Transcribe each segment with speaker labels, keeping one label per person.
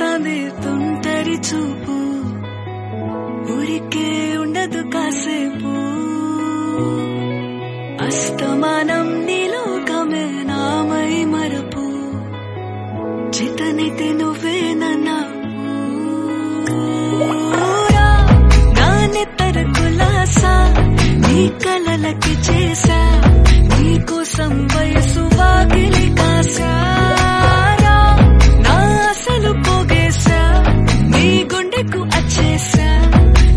Speaker 1: చుట్టేస్తాంది తుంటరి చూపు ఊరికే ఉండదు కాసేపు అస్తమానం నీలోకమే నామై మరపు చితనైతే నువ్వే నా నెత్తర కులాసా నీ కలలకి చేసా నీ కోసం వయసు వాకిలి కాసా నా అసలు పోగేసా నీ గుండెకు అచ్చేసా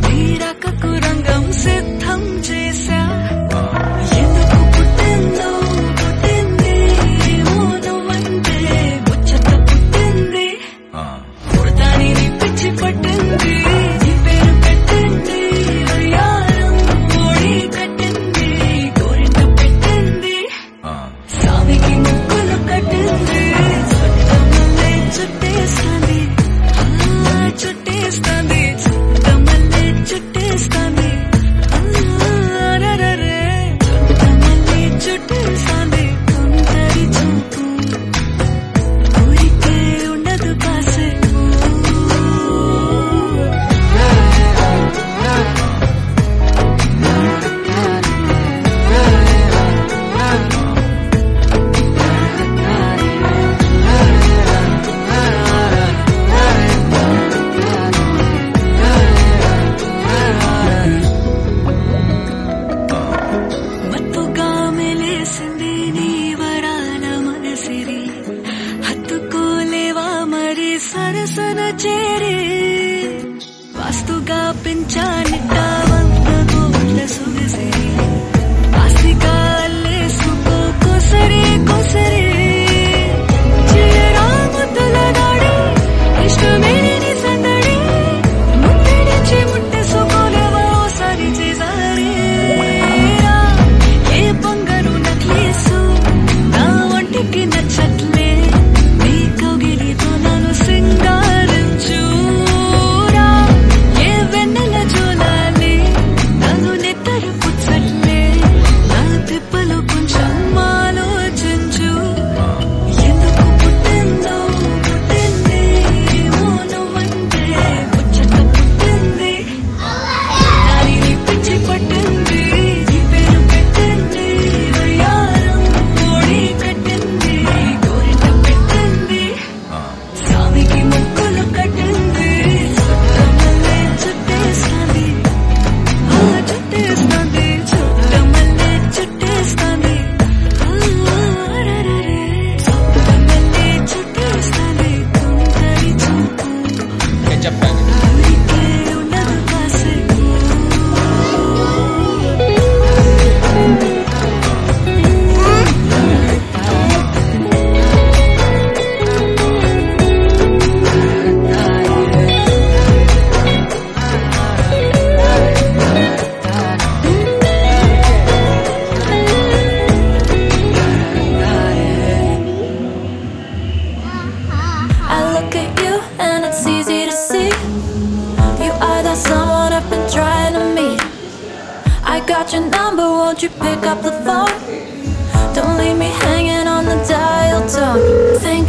Speaker 1: నీ రకకు రంగం సిద్ధం చేసా ఎందుకు పుట్టిందో పుట్టింది మౌనమంటే ముచ్చట పుట్టింది పుడతాని పిచ్చి పట్టింది సరసన చేరి వాస్తుగా పెంచానిట వంద కోట్ల సుగసి ఆస్తిగా లేసుకో కొసరి కొసరి చిరాముతుల దాడి ఇష్టమేని సందడి ముట్టడిచి ముట్టేసుకోలేవా ఓసారి చేసారి ఏ బంగారు నక్లీసు నా ఒంటికి నచ్చట్లే నీ కౌగిలితో నన్ను సింగారించురా ఏ వెన్నెల జోలాలి నన్ను నెత్తరు పుచ్చట్లే నా తిప్పలు కొంచెం ఆలోచించు ఎందుకు పుట్టిందో పుట్టింది మౌనమంటే ముచ్చట పుట్టింది దానిని పిచ్చి పట్టింది ఈ పేరు పెట్టింది వయ్యారం ఓడి కట్టింది కోరిక పెట్టింది సామికి ముక్కులు కట్టింది చుట్టమల్లే చుట్టేస్తాంది చుట్టేస్తాంది చుట్టమల్లే చుట్టేస్తాంది చుట్టమల్లే చుట్టేస్తాంది తుంటరి చూపు ఊరికే ఉండదు కాసేపు
Speaker 2: I look at you and it's easy to see you are that someone I've been trying to meet. I got your number, won't you pick up the phone? Don't leave me hanging on the dial tone. Think